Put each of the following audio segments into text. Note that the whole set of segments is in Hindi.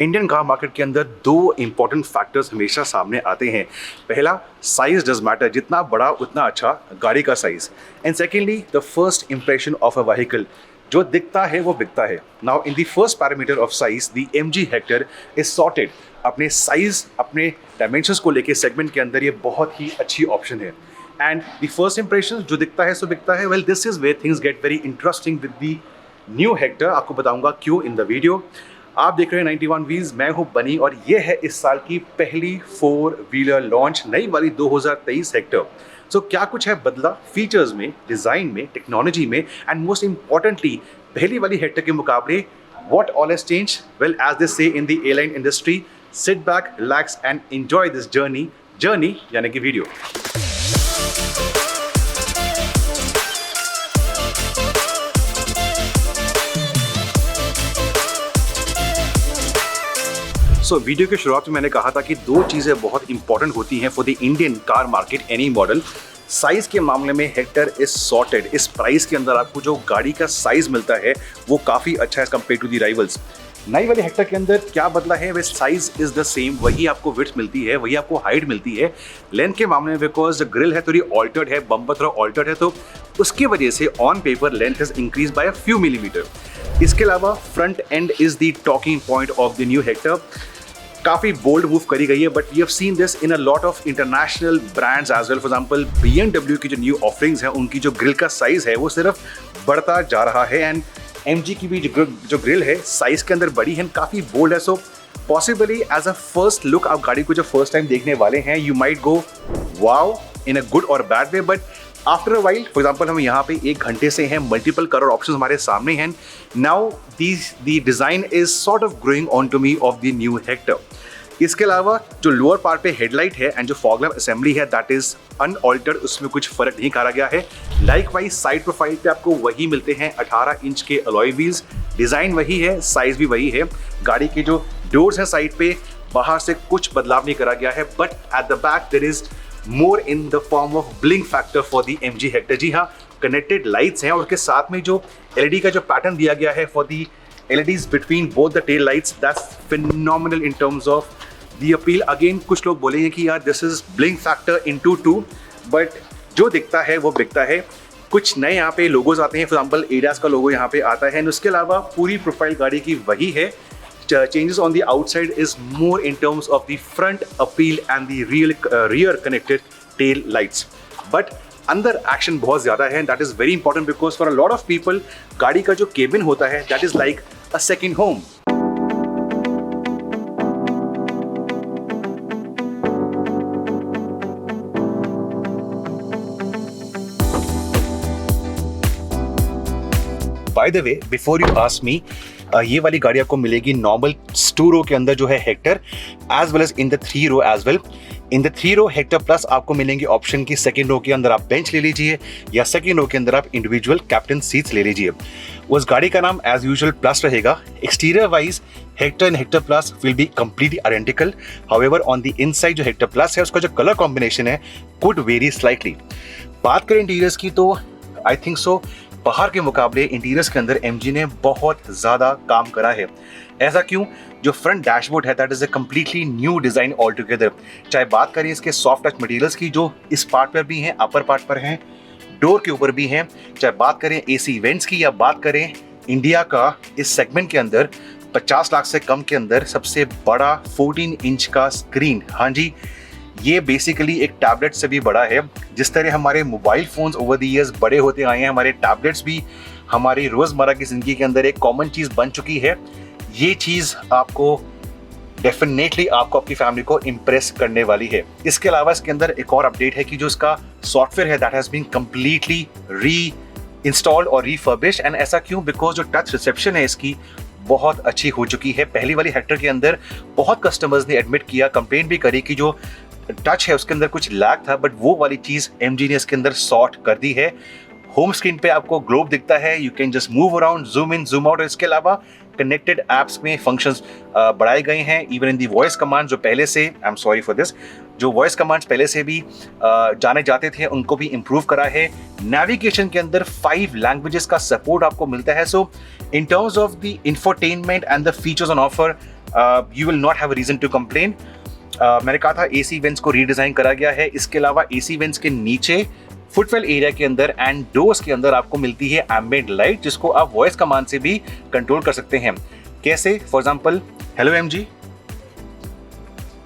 इंडियन कार मार्केट के अंदर दो इंपॉर्टेंट फैक्टर्स हमेशा सामने आते हैं। पहला, साइज डज मैटर, जितना बड़ा उतना अच्छा गाड़ी का size. And secondly, the first impression of a vehicle, जो दिखता है वो बिकता है। Now in the first parameter of size, the MG Hector is sorted. अपने साइज, अपने डायमेंशंस को लेके सेगमेंट के अंदर ये बहुत ही अच्छी ऑप्शन है। एंड द फर्स्ट इंप्रेशन जो दिखता है सो बिकता है। Well, this is where things get very interesting with the new Hector. आपको बताऊंगा क्यों इन द वीडियो। आप देख रहे हैं 91 व्हील्स, मैं हूं बनी और ये है इस साल की पहली 4 व्हीलर लॉन्च, नई वाली 2023 हेक्टर। सो क्या कुछ है बदला फीचर्स में, डिजाइन में, टेक्नोलॉजी में, एंड मोस्ट इंपॉर्टेंटली पहली वाली हेक्टर के मुकाबले what all has changed? Well, as they say in the airline industry, sit back, relax and enjoy this journey यानी कि वीडियो। वीडियो की शुरुआत में मैंने कहा था कि दो चीज़ें बहुत इंपॉर्टेंट होती हैं for the Indian car market, any model. Size के मामले में हेक्टर इज सॉर्टेड। इस प्राइस के अंदर आपको जो गाड़ी का साइज मिलता है वो काफ़ी अच्छा है कंपेयर टू द राइवल्स। नई वाली हेक्टर के अंदर क्या बदला है? वे साइज इज द सेम, वही आपको विड्थ मिलती है, वही आपको हाइट मिलती है। लेंथ के मामले में बिकॉज ग्रिल है थोड़ी ऑल्टर्ड है, बम्पर थोड़ा ऑल्टर्ड है, तो उसकी वजह से on paper length is increase by a few millimetre. इसके अलावा front end is the talking point of the new Hector. काफ़ी बोल्ड मूव करी गई है, but we have seen this in a lot of international brands as well. For example BMW की जो न्यू ऑफरिंग्स हैं, उनकी जो ग्रिल का साइज है वो सिर्फ बढ़ता जा रहा है। एंड MG की भी जो ग्रिल है साइज के अंदर बड़ी है, काफ़ी बोल्ड है। So possibly as a first look आप गाड़ी को जो फर्स्ट टाइम देखने वाले हैं, you might go wow in a good or bad way, but after a while, for example हम यहाँ पे 1 घंटे से हैं, मल्टीपल कलर ऑप्शन हमारे सामने हैं। Now the design is sort of growing on to me of the new Hector. इसके अलावा जो लोअर पार्ट पे हेडलाइट है एंड जो फॉग लैम्प असेंबली है दैट इज अनऑल्टर्ड, उसमें कुछ फर्क नहीं करा गया है। लाइकवाइज साइड प्रोफाइल पे आपको वही मिलते हैं 18 इंच के अलॉय व्हील्स, डिजाइन वही है, साइज भी वही है। गाड़ी के जो डोर्स हैं साइड पे, बाहर से कुछ बदलाव नहीं करा गया है, but at the back there is more in the form of blink factor for the MG Hector. जी हाँ, कनेक्टेड लाइट्स हैं और उसके साथ में जो LED का जो पैटर्न दिया गया है for the LEDs between both the tail lights, that's phenomenal in terms of the appeal. Again कुछ लोग बोलेंगे कि यार this is blink factor into 2, but जो दिखता है वो बिकता है। कुछ नए यहाँ पे लोगोज आते हैं, फॉर एग्जाम्पल ADAS का लोगो यहाँ पे आता है, एंड उसके अलावा पूरी प्रोफाइल गाड़ी की वही है। Changes on the outside is more in terms of the front appeal and the rear connected tail lights. But अंदर एक्शन बहुत ज़्यादा है, that is very important because for a lot of people गाड़ी का जो केबिन होता है that is like a second home. By the way, before you ask me, ये वाली गाड़ी आपको मिलेगी नॉर्मल 2 रो के अंदर जो है Hector, as well as in the 3 row as well. In the 3 row Hector plus आपको मिलेंगे ऑप्शन की सेकंड रो के अंदर आप बेंच ले लीजिए, या सेकंड रो के अंदर आप इंडिविजुअल कैप्टन सीट्स ले लीजिए। उस गाड़ी का नाम एज यूजुअल प्लस रहेगा। Exterior wise Hector and Hector plus will be completely identical. However on the inside जो हेक्टर प्लस है उसका जो कलर कॉम्बिनेशन है कुड वेरी स्लाइटली। बात करें इंटीरियर्स की तो आई थिंक सो बाहर के मुकाबले इंटीरियर्स के अंदर MG ने बहुत ज़्यादा काम करा है। ऐसा क्यों? जो फ्रंट डैशबोर्ड है that is a completely new design all together. चाहे बात करें इसके सॉफ्ट टच मटेरियल्स की जो इस पार्ट पर भी हैं, अपर पार्ट पर हैं, डोर के ऊपर भी हैं, चाहे बात करें AC इवेंट्स की या बात करें इंडिया का इस सेगमेंट के अंदर 50 लाख से कम के अंदर सबसे बड़ा 14 इंच का स्क्रीन। हाँ जी, ये बेसिकली एक टैबलेट से भी बड़ा है। जिस तरह हमारे mobile phones over the years बड़े होते आए हैं, हमारे टैबलेट्स भी हमारी रोज़मर्रा की ज़िंदगी के अंदर एक कॉमन चीज़ बन चुकी है। ये चीज़ आपको डेफिनेटली आपको अपनी फैमिली को इम्प्रेस करने वाली है। इसके अलावा इसके अंदर एक और अपडेट है कि जो इसका सॉफ्टवेयर है दैट हैज़ बीन कम्प्लीटली री इंस्टॉल्ड और रीफर्बिश्ड। एंड ऐसा क्यों? बिकॉज जो टच रिसेप्शन है इसकी बहुत अच्छी हो चुकी है। पहली वाली हेक्टर के अंदर बहुत कस्टमर्स ने एडमिट किया, कंप्लेन भी करी कि जो टच है उसके अंदर कुछ लैग था, बट वो वाली चीज़ MG ने इसके अंदर सॉर्ट कर दी है। होम स्क्रीन पे आपको ग्लोब दिखता है, you can just move around, zoom in, zoom out. इसके अलावा कनेक्टेड ऐप्स में फंक्शंस बढ़ाए गए हैं। Even in the voice command जो पहले से, I am sorry for this, जो वॉइस कमांड्स पहले से भी जाने जाते थे उनको भी इम्प्रूव करा है। नेविगेशन के अंदर 5 लैंग्वेजेस का सपोर्ट आपको मिलता है। So in terms of the infotainment and the features on offer, you will not have a reason to complain. मैंने कहा था एसी वेंट्स को रीडिज़ाइन करा गया है। इसके अलावा एसी वेंट्स के नीचे फुटवेल एरिया के अंदर एंड डोर्स के अंदर आपको मिलती है एम्बिएंट लाइट, जिसको आप वॉइस कमांड से भी कंट्रोल कर सकते हैं। कैसे? For example, hello MG,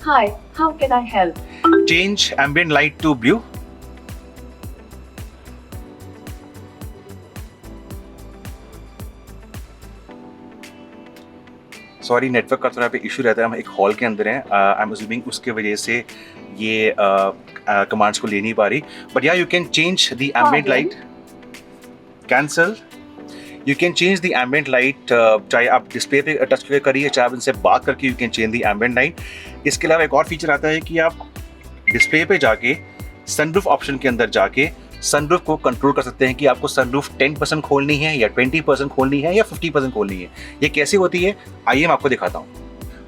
Hi, how can I help? Change ambient light to blue. Sorry, network का थोड़ा पे इशू रहता है, हम एक हॉल के अंदर हैं। आई एम अज्यूमिंग उसके वजह से ये कमांड्स को ले नहीं पा रही। बट या you can change the ambient light, cancel. You can change the ambient light, चाहे आप डिस्प्ले पे टच करके करिए, चाहे आप इनसे बात करके you can change the ambient light. इसके अलावा एक और फीचर आता है कि आप डिस्प्ले पे जाके सनरूफ ऑप्शन के अंदर जाके सनरूफ को कंट्रोल कर सकते हैं कि आपको सनरूफ 10% खोलनी है या 20% खोलनी है या 50% खोलनी है। ये कैसे होती है आइए मैं आपको दिखाता हूँ।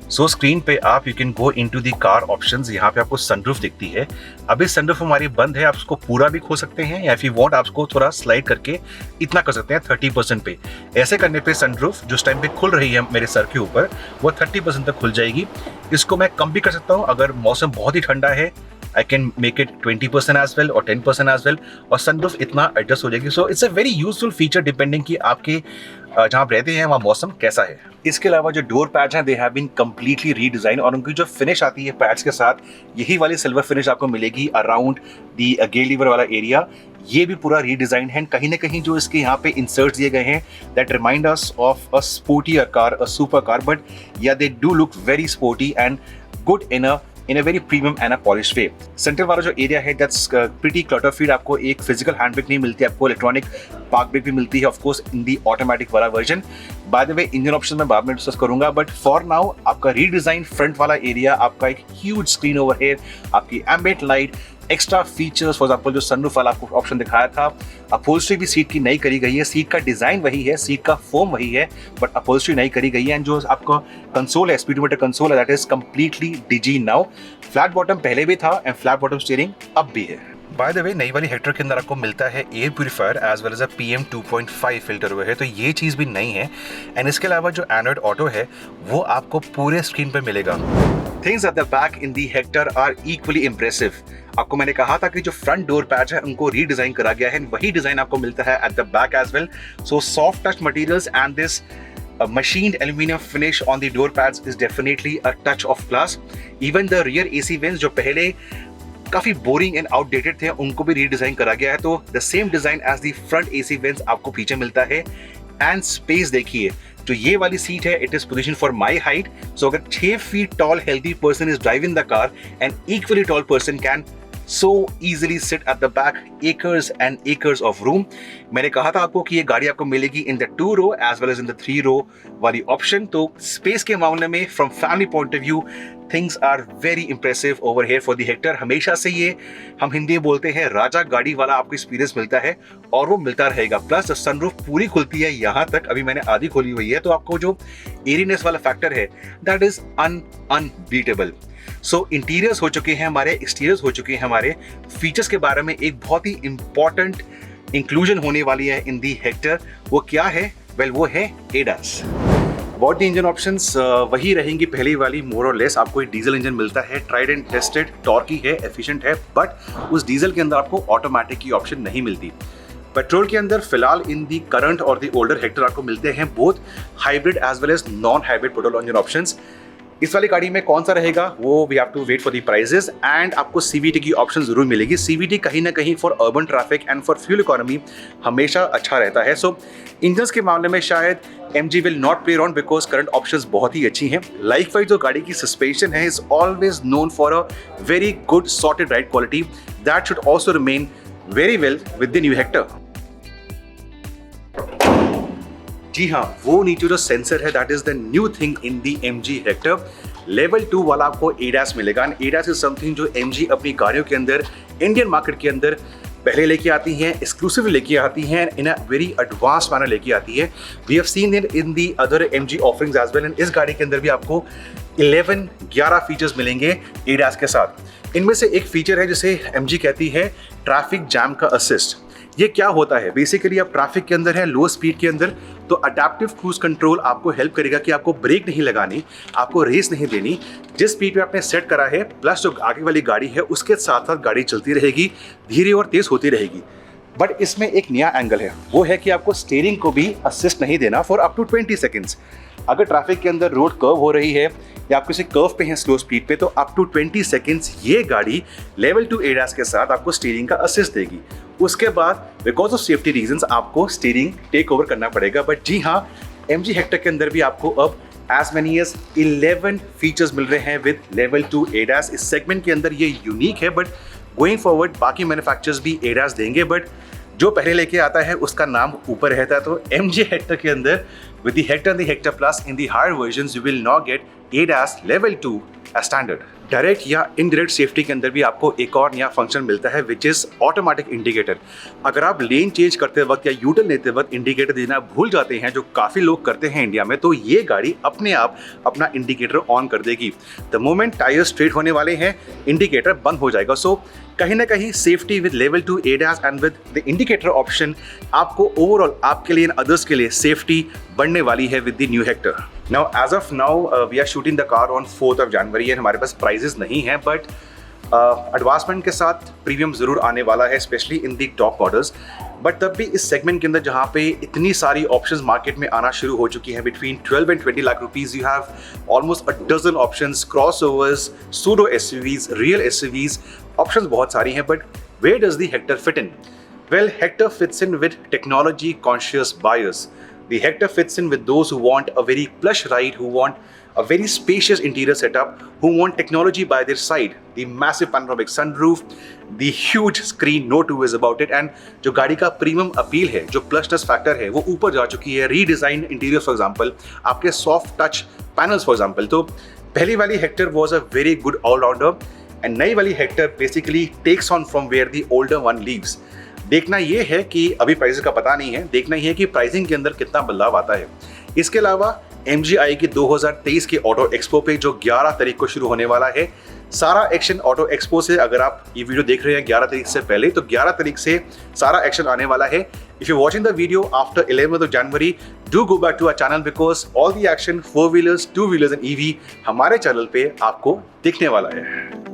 सो स्क्रीन पे आप you can go into the car options. यहाँ पे आपको सनरूफ दिखती है। अभी सनरूफ हमारी बंद है, आप उसको पूरा भी खोल सकते हैं या इफ यू वांट आप उसको थोड़ा स्लाइड करके इतना कर सकते हैं 30% पे। ऐसे करने पे सनरूफ जो टाइम पे खुल रही है मेरे सर के ऊपर वो 30% तक खुल जाएगी। इसको मैं कम भी कर सकता हूँ। अगर मौसम बहुत ही ठंडा है I can make it 20% as well और 10% as well, और सनरूफ इतना एडजस्ट हो जाएगी। So it's a very useful feature depending कि आपके जहाँ आप रहते हैं वहाँ मौसम कैसा है। इसके अलावा जो डोर पैड्स हैं they have been completely redesign और उनकी जो फिनिश आती है पैड्स के साथ, यही वाली सिल्वर फिनिश आपको मिलेगी अराउंड दी गेयर लीवर वाला एरिया। ये भी पूरा रीडिज़ाइन है। कहीं ना कहीं जो इसके यहाँ पे इंसर्ट्स दिए गए हैं that remind us of a sporty car, a super car, but yeah they do look very sporty and good in a very premium and a polished way. Centre वाला जो एरिया है दैट्स प्रीटी क्लटर फ्री। आपको एक फिजिकल हैंड ब्रेक नहीं मिलती, आपको इलेक्ट्रॉनिक पार्क ब्रेक भी मिलती है, of course in the automatic वाला version. By the way engine option में बाद में डिस्कस करूंगा, बट फॉर नाउ आपका रीडिजाइन फ्रंट वाला एरिया, आपका एक ह्यूज स्क्रीन ओवर हेयर, आपकी ambient light, extra features, for example जो सनरूफ वाला आपको ऑप्शन दिखाया था। अपहोल्स्ट्री भी सीट की नई करी गई है, सीट का डिजाइन वही है, सीट का फोम वही है, बट अपहोल्स्ट्री नई करी गई है। एंड जो आपका कंसोल है, स्पीडोमीटर कंसोल है, that is completely digi now. Flat bottom पहले भी था एंड फ्लैट बॉटम स्टीयरिंग अब भी है। बाय द वे नई वाली हेक्टर के अंदर आपको मिलता है air purifier as well as a PM 2.5 filter हुआ है, तो ये चीज़ भी नई है। एंड इसके अलावा जो एंड्रॉइड ऑटो है वो आपको पूरे स्क्रीन पे मिलेगा। Things at the back in the Hector are equally impressive. आपको मैंने कहा था कि जो फ्रंट डोर पैड्स है उनको रीडिजाइन करा गया है, वही डिजाइन आपको मिलता है at the back as well. So soft touch materials and this machined aluminum finish on the door pads is definitely a touch of class. Even the rear AC vents जो पहले काफी बोरिंग एंड आउटडेटेड थे उनको भी रीडिजाइन करा गया है, तो the same design as the front AC vents आपको पीछे मिलता है। एंड स्पेस देखिए, जो ये वाली सीट है it is position for my height. So अगर 6 feet tall healthy person is driving the car and equally tall person can so easily sit at the back, acres and acres of room. मैंने कहा था आपको कि ये गाड़ी आपको मिलेगी in the 2 row as well as in the 3 row वाली ऑप्शन। तो स्पेस के मामले में from family point of view things are very impressive over here for the Hector। हमेशा से ये हम हिंदी में बोलते हैं राजा गाड़ी वाला आपको एक्सपीरियंस मिलता है और वो मिलता रहेगा। प्लस सनरूफ पूरी खुलती है यहाँ तक, अभी मैंने आधी खोली हुई है, तो आपको जो एयरीनेस वाला फैक्टर है that is unbeatable. So interiors हो चुके हैं हमारे, एक्सटीरियर्स हो चुके हैं हमारे। फीचर्स के बारे में एक बहुत ही इंपॉर्टेंट इंक्लूजन होने वाली है इन दी हेक्टर। वो क्या है? वेल वो है ADAS। About the engine options वही रहेंगी पहली वाली, मोर और लेस। आपको एक डीजल इंजन मिलता है, ट्राइड एंड टेस्टेड, टॉर्की है, एफिशिएंट है, बट उस डीजल के अंदर आपको ऑटोमेटिक की ऑप्शन नहीं मिलती। पेट्रोल के अंदर फिलहाल इन दी करंट और दी ओल्डर हेक्टर आपको मिलते हैं both hybrid as well as non hybrid petrol engine options. इस वाली गाड़ी में कौन सा रहेगा वो we have to wait for the prices. And आपको CVT की ऑप्शन जरूर मिलेगी। CVT कहीं ना कहीं for urban traffic and for fuel economy हमेशा अच्छा रहता है। सो इंजन्स के मामले में शायद MG will not play around because current options बहुत ही अच्छी हैं। लाइक वाइज जो गाड़ी की सस्पेंशन है is always known for a very good sorted ride quality that should also remain very well with the new Hector. जी हाँ, वो नीचे जो सेंसर है that is the new thing in the MG Hector. Level 2 वाला आपको ADAS मिलेगा। एंड ADAS इज समथिंग जो MG अपनी गाड़ियों के अंदर इंडियन मार्केट के अंदर पहले लेके आती हैं, एक्सक्लूसिव लेके आती हैं, in a very advance manner लेके आती है। We have seen it in the other MG offerings as well. And इस गाड़ी के अंदर भी आपको 11 फीचर्स मिलेंगे ADAS के साथ। इनमें से एक फीचर है जिसे MG कहती है ट्रैफिक जैम का असिस्ट। ये क्या होता है, बेसिकली आप ट्रैफिक के अंदर है, लो स्पीड के अंदर, तो अडेप्टिव क्रूज कंट्रोल आपको हेल्प करेगा कि आपको ब्रेक नहीं लगानी, आपको रेस नहीं देनी। जिस स्पीड पे आपने सेट करा है प्लस जो आगे वाली गाड़ी है उसके साथ साथ गाड़ी चलती रहेगी, धीरे और तेज होती रहेगी। बट इसमें एक नया एंगल है, वो है कि आपको स्टीयरिंग को भी असिस्ट नहीं देना फॉर अप टू 20 सेकेंड्स। अगर ट्रैफिक के अंदर रोड कर्व हो रही है या आप किसी कर्व पे हैं स्लो स्पीड पे, तो अप टू 20 सेकेंड्स ये गाड़ी लेवल 2 ADAS के साथ आपको स्टीयरिंग का असिस्ट देगी। उसके बाद बिकॉज ऑफ सेफ्टी रीजंस आपको स्टीयरिंग टेक ओवर करना पड़ेगा। बट जी हाँ, MG हेक्टर के अंदर भी आपको अब एज मैनी एज 11 फीचर्स मिल रहे हैं विद लेवल 2 ADAS। इस सेगमेंट के अंदर ये यूनिक है, बट गोइंग फॉरवर्ड बाकी मैन्युफैक्चरर्स भी ADAS देंगे, बट जो पहले लेके आता है उसका नाम ऊपर रहता है। तो MG हेक्टर के अंदर with the Hector and the Hector Plus in the higher versions you will now get ADAS level 2 as standard। Direct या इनडायरेक्ट सेफ्टी के अंदर भी आपको एक और नया फंक्शन मिलता है विच इज ऑटोमेटिक इंडिकेटर। अगर आप लेन चेंज करते वक्त या यूटर्न लेते वक्त इंडिकेटर देना भूल जाते हैं, जो काफ़ी लोग करते हैं इंडिया में, तो ये गाड़ी अपने आप अपना इंडिकेटर ऑन कर देगी। द मोमेंट टायर स्ट्रेट होने वाले हैं इंडिकेटर बंद हो जाएगा। सो कहीं ना कहीं safety with level 2 ADAS and with the indicator option आपको ओवरऑल आपके लिए एंड अदर्स के लिए सेफ्टी बढ़ने वाली है with the new Hector. Now as of now we are shooting the car on 4 January and हमारे पास प्राइजेस नहीं है, बट एडवांसमेंट के साथ प्रीमियम जरूर आने वाला है, specially in the top models. But तब भी इस सेगमेंट के अंदर जहाँ पे इतनी सारी ऑप्शंस मार्केट में आना शुरू हो चुकी हैं, between 12 and 20 lakh rupees you have almost a dozen options, crossovers, pseudo SUVs, real SUVs, options बहुत सारी हैं। But where does the Hector fit in? Well, Hector fits in with technology conscious buyers. The Hector fits in with those who want a very plush ride, who want a very spacious interior setup, who want technology by their side. The massive panoramic sunroof, the huge screen, no two ways about it, and जो गाड़ी का प्रीमियम अपील है, जो प्लसनेस फैक्टर है, वो ऊपर जा चुकी है। रीडिजाइन इंटीरियर फॉर एग्जाम्पल, आपके soft touch panels for example. तो पहली वाली Hector was a very good allrounder and नई वाली Hector basically takes on from where the older one leaves. देखना ये है कि अभी प्राइसेस का पता नहीं है, देखना ये है कि प्राइसिंग के अंदर कितना बदलाव आता है। इसके अलावा MG आएगी 2023 के ऑटो एक्सपो पे, जो 11 तारीख को शुरू होने वाला है। सारा एक्शन ऑटो एक्सपो से, अगर आप ये वीडियो देख रहे हैं 11 तारीख से पहले, तो 11 तारीख से सारा एक्शन आने वाला है। If you watching the video after 11th January, do go back to our channel because all the action 4 wheelers, 2 wheelers and EV हमारे चैनल पे आपको दिखने वाला है।